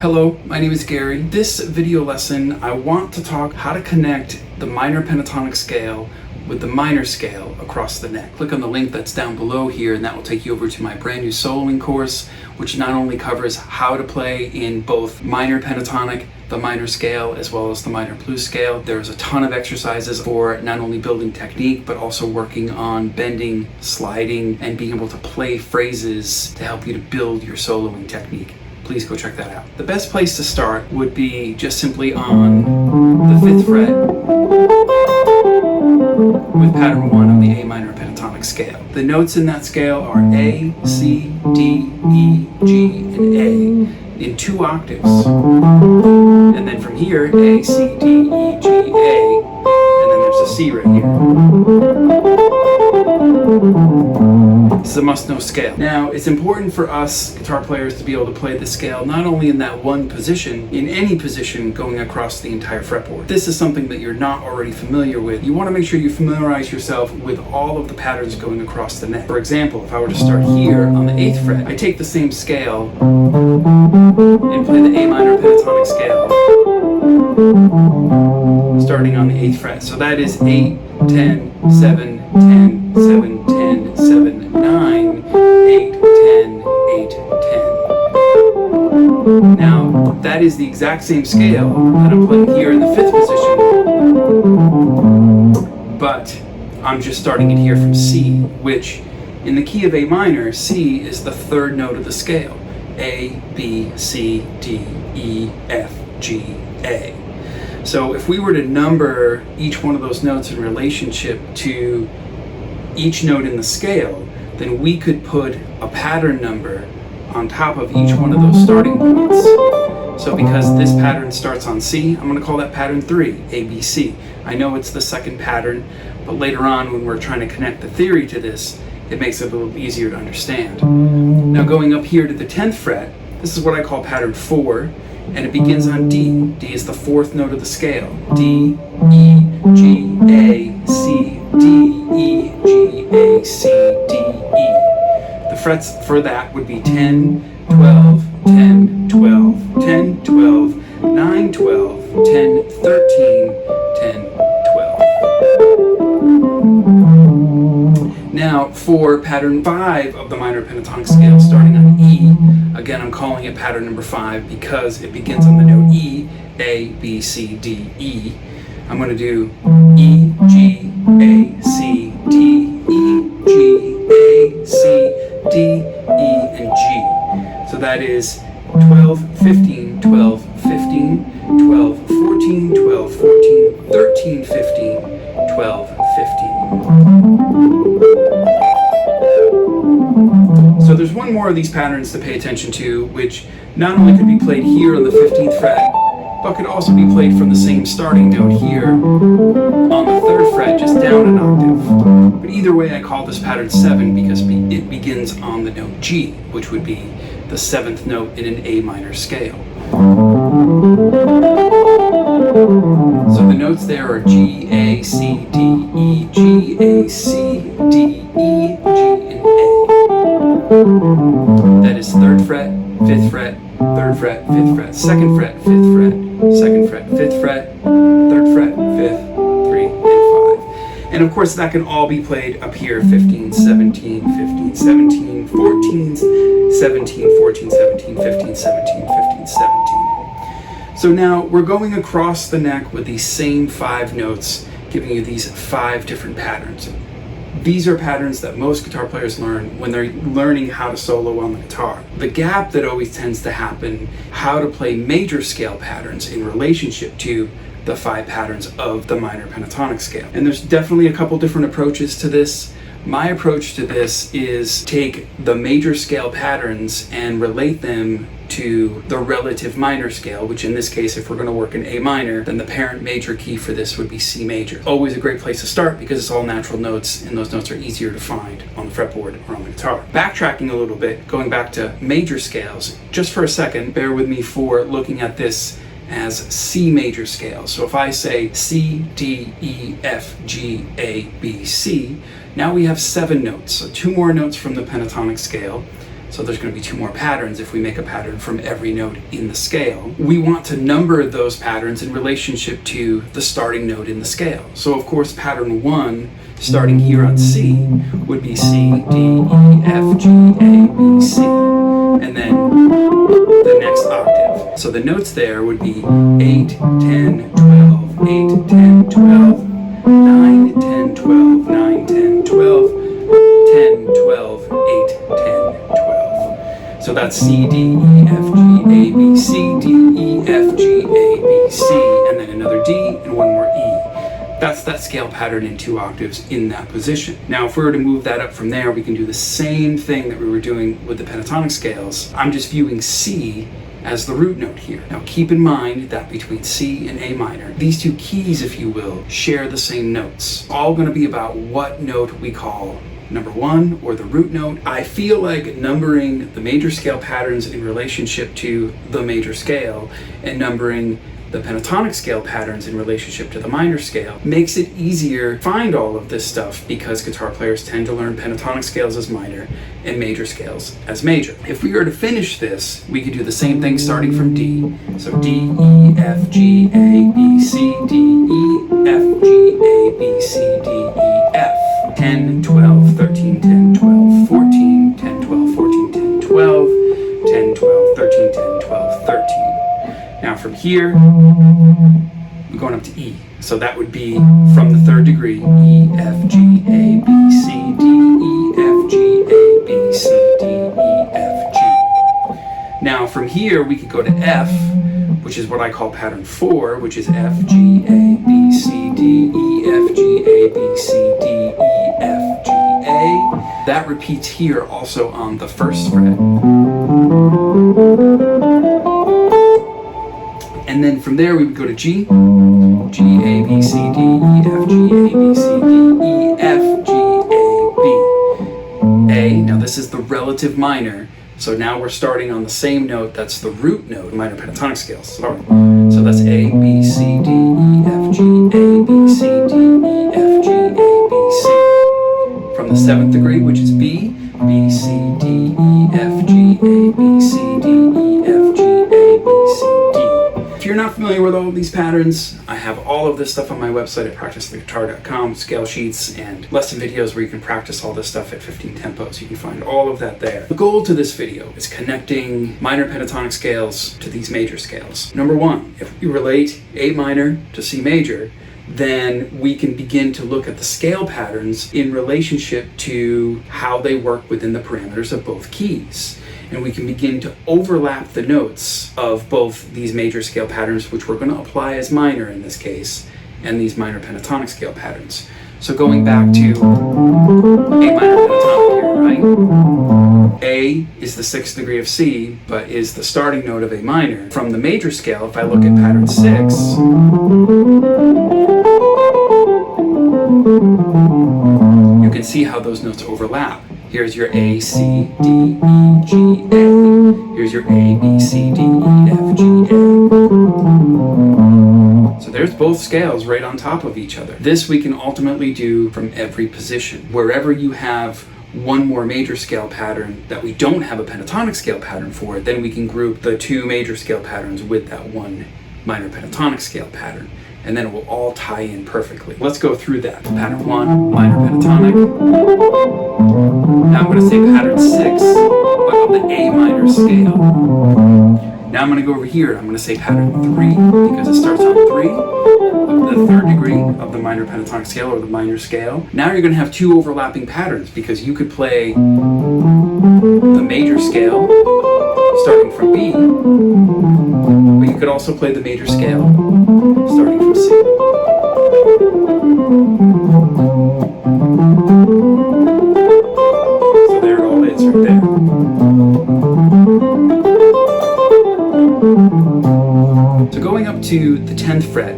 Hello, my name is Gary. This video lesson, I want to talk how to connect the minor pentatonic scale with the minor scale across the neck. Click on the link that's down below here and that will take you over to my brand new soloing course, which not only covers how to play in both minor pentatonic, the minor scale, as well as the minor blues scale. There's a ton of exercises for not only building technique, but also working on bending, sliding, and being able to play phrases to help you to build your soloing technique. Please go check that out. The best place to start would be just simply on the 5th fret with pattern 1 on the A minor pentatonic scale. The notes in that scale are A, C, D, E, G, and A in 2 octaves. And then from here, A, C, D, E, G, A, and then there's a C right here. This is a must-know scale. Now, it's important for us guitar players to be able to play the scale not only in that one position, in any position going across the entire fretboard. This is something that you're not already familiar with. You want to make sure you familiarize yourself with all of the patterns going across the neck. For example, if I were to start here on the 8th fret, I take the same scale and play the A minor pentatonic scale, starting on the 8th fret. So that is 8, 10, 7, 10, 7, 10, 7, 9, 8, 10, 8, 10. Now, that is the exact same scale that I'm playing here in the 5th position, but I'm just starting it here from C, which in the key of A minor, C is the 3rd note of the scale. A, B, C, D, E, F, G, A. So if we were to number each one of those notes in relationship to each note in the scale, then we could put a pattern number on top of each one of those starting points. So because this pattern starts on C, I'm going to call that pattern 3, A, B, C. I know it's the 2nd pattern, but later on when we're trying to connect the theory to this, it makes it a little easier to understand. Now going up here to the 10th fret, this is what I call pattern 4, and it begins on D. D is the 4th note of the scale. D, E, G, A, C, D, E, G, A, C, D, E. The frets for that would be 10, 12, 10, 12, 10, 12, 9, 12, 10, 13, 10, 12. Now for pattern 5 of the minor pentatonic scale starting on E, again I'm calling it pattern number 5 because it begins on the note E, A, B, C, D, E. I'm going to do E, G, A, C, D, E, G, A, C, D, E, and G. So that is 12, 15, 12, 15, 12, 14, 12, 14, 13, 15, 12, 15. So there's one more of these patterns to pay attention to, which not only could be played here on the 15th fret, but could also be played from the same starting note here on the 3rd fret, just down an octave. But either way, I call this pattern 7 because it begins on the note G, which would be the 7th note in an A minor scale. So the notes there are G, A, C, D, E, G, A, C, D, E, G, and A. That is 3rd fret, 5th fret, 3rd fret, 5th fret, 2nd fret, 5th fret, 2nd fret, 5th fret, 3rd fret, 5th, 3, and 5. And of course that can all be played up here, 15, 17, 15, 17, 14, 17, 14, 17, 15, 17, 15, 17. So now we're going across the neck with these same 5 notes, giving you these 5 different patterns. These are patterns that most guitar players learn when they're learning how to solo on the guitar. The gap that always tends to happen, how to play major scale patterns in relationship to the 5 patterns of the minor pentatonic scale. And there's definitely a couple different approaches to this. My approach to this is take the major scale patterns and relate them to the relative minor scale, which in this case, if we're going to work in A minor, then the parent major key for this would be C major. Always a great place to start because it's all natural notes and those notes are easier to find on the fretboard or on the guitar. Backtracking a little bit, going back to major scales, just for a second, bear with me for looking at this as C major scale. So if I say C, D, E, F, G, A, B, C, now we have 7 notes. So 2 more notes from the pentatonic scale. So there's going to be 2 more patterns if we make a pattern from every note in the scale. We want to number those patterns in relationship to the starting note in the scale. So of course pattern 1, starting here on C, would be C, D, E, F, G, A, B, C. And then the next octave. So the notes there would be 8, 10, 12, 8, 10, 12, 9, 10, 12, 9, 10, 12, 10, 12, 8, 10, 12. So that's C, D, E, F, G, A, B, C, D, E, F, G, A, B, C, and then another D and one more E. That's that scale pattern in 2 octaves in that position. Now, if we were to move that up from there, we can do the same thing that we were doing with the pentatonic scales. I'm just viewing C as the root note here. Now, keep in mind that between C and A minor, these 2 keys, if you will, share the same notes. All going to be about what note we call number 1 or the root note. I feel like numbering the major scale patterns in relationship to the major scale and numbering the pentatonic scale patterns in relationship to the minor scale makes it easier to find all of this stuff, because guitar players tend to learn pentatonic scales as minor and major scales as major. If we were to finish this, we could do the same thing starting from D. So D, E, F, G, A, B, C, D, E, F, G, A, B, C, D, E, F. 10, 12, 13, 10, 12, 14, 10, 12, 14, 10, 12, 10, 12, 13, 10, 12, 13. Now from here, we're going up to E. So that would be from the 3rd degree, E, F, G, A, B, C, D, E, F, G, A, B, C, D, E, F, G. Now from here, we could go to F, which is what I call pattern 4, which is F, G, A, B, C, D, E, F, G, A, B, C, D, E, F, G, A. That repeats here also on the 1st fret. And then from there we would go to G, G, A, B, C, D, E, F, G, A, B, C, D, E, F, G, A, B. A, now this is the relative minor, so now we're starting on the same note, that's the root note, minor pentatonic scales, sorry. So that's A, B, C, D, E, F, G, A, B, C, D, E, F, G, A, B, C. From the 7th degree, which is B, B, C, D, E, F, G, A, B, C, D, E, F, G, A, B, C, D. If you're not familiar with all of these patterns, I have all of this stuff on my website at practicetheguitar.com, scale sheets and lesson videos where you can practice all this stuff at 15 tempos. You can find all of that there. The goal to this video is connecting minor pentatonic scales to these major scales. Number 1, if we relate A minor to C major, then we can begin to look at the scale patterns in relationship to how they work within the parameters of both keys. And we can begin to overlap the notes of both these major scale patterns, which we're going to apply as minor in this case, and these minor pentatonic scale patterns. So going back to A minor pentatonic here, right? A is the 6th degree of C, but is the starting note of A minor. From the major scale, if I look at pattern 6, you can see how those notes overlap. Here's your A, C, D, E, G, A. Here's your A, B, C, D, E, F, G, A. So there's both scales right on top of each other. This we can ultimately do from every position. Wherever you have one more major scale pattern that we don't have a pentatonic scale pattern for, then we can group the 2 major scale patterns with that one minor pentatonic scale pattern. And then it will all tie in perfectly. Let's go through that. Pattern 1, minor pentatonic. Now I'm going to say pattern 6, but of the A minor scale. Now I'm going to go over here. I'm going to say pattern 3, because it starts on 3, of the 3rd degree of the minor pentatonic scale, or the minor scale. Now you're going to have 2 overlapping patterns, because you could play the major scale starting from B, but you could also play the major scale starting from C. So there it all is right there. So going up to the 10th fret,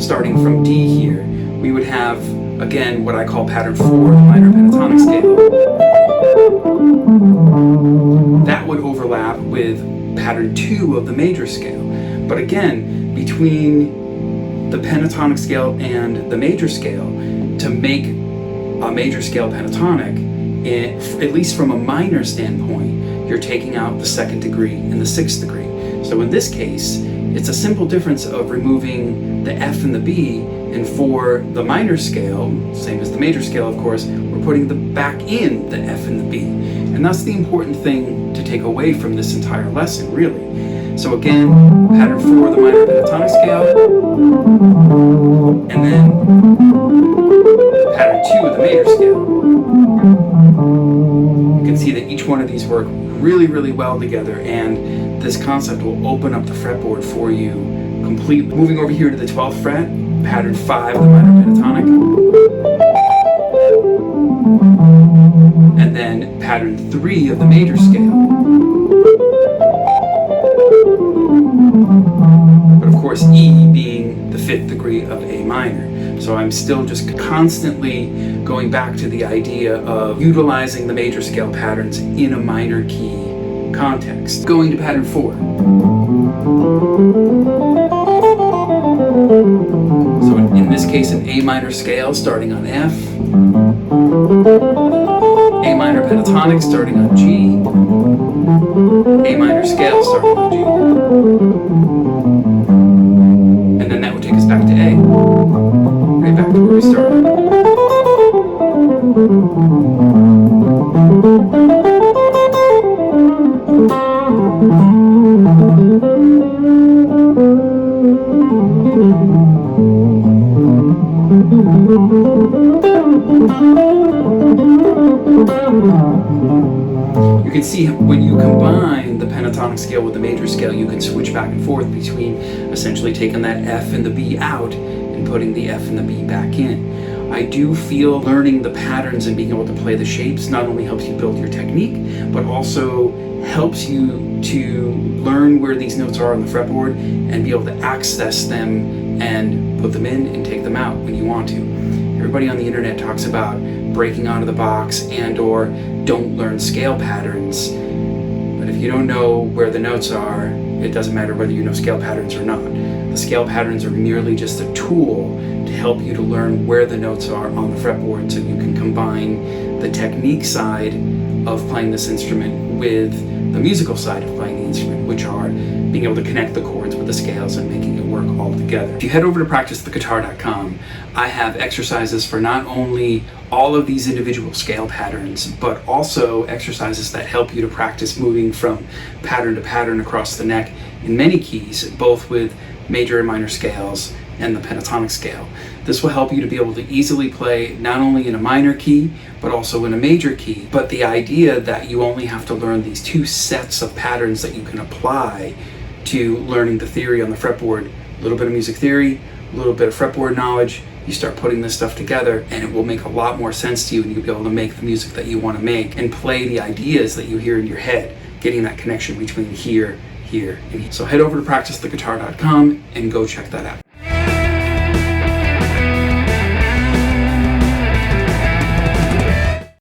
starting from D here, we would have, again, what I call pattern 4, the minor pentatonic scale. That would overlap with pattern 2 of the major scale. But again, between the pentatonic scale and the major scale, to make a major scale pentatonic, at least from a minor standpoint, you're taking out the second degree and the sixth degree. So in this case, it's a simple difference of removing the F and the B, and for the minor scale, same as the major scale of course, we're putting back in the F and the B. And that's the important thing to take away from this entire lesson, really. So again, pattern 4 of the minor pentatonic scale, and then pattern 2 of the major scale. You can see that each one of these work really, really well together, and this concept will open up the fretboard for you completely. Moving over here to the 12th fret, pattern 5 of the minor pentatonic, and then pattern 3 of the major scale. But of course, E being the 5th degree of A minor. So I'm still just constantly going back to the idea of utilizing the major scale patterns in a minor key context. Going to pattern 4. So in this case, an A minor scale starting on F, A minor pentatonic starting on G, A minor scale starting on G. And then that would take us back to A. Right back to where we started. You can see when you combine the pentatonic scale with the major scale, you can switch back and forth between essentially taking that F and the B out and putting the F and the B back in. I do feel learning the patterns and being able to play the shapes not only helps you build your technique, but also helps you to learn where these notes are on the fretboard and be able to access them and put them in and take them out when you want to. Everybody on the internet talks about breaking out of the box and or don't learn scale patterns. But if you don't know where the notes are, it doesn't matter whether you know scale patterns or not. The scale patterns are merely just a tool to help you to learn where the notes are on the fretboard so you can combine the technique side of playing this instrument with the musical side of playing the instrument, which are being able to connect the chords with the scales and making it work all together. If you head over to practicetheguitar.com, I have exercises for not only all of these individual scale patterns, but also exercises that help you to practice moving from pattern to pattern across the neck in many keys, both with major and minor scales and the pentatonic scale. This will help you to be able to easily play not only in a minor key, but also in a major key. But the idea that you only have to learn these two sets of patterns that you can apply to learning the theory on the fretboard, a little bit of music theory, a little bit of fretboard knowledge, you start putting this stuff together and it will make a lot more sense to you, and you'll be able to make the music that you want to make and play the ideas that you hear in your head, getting that connection between here, and here. So head over to practicetheguitar.com and go check that out.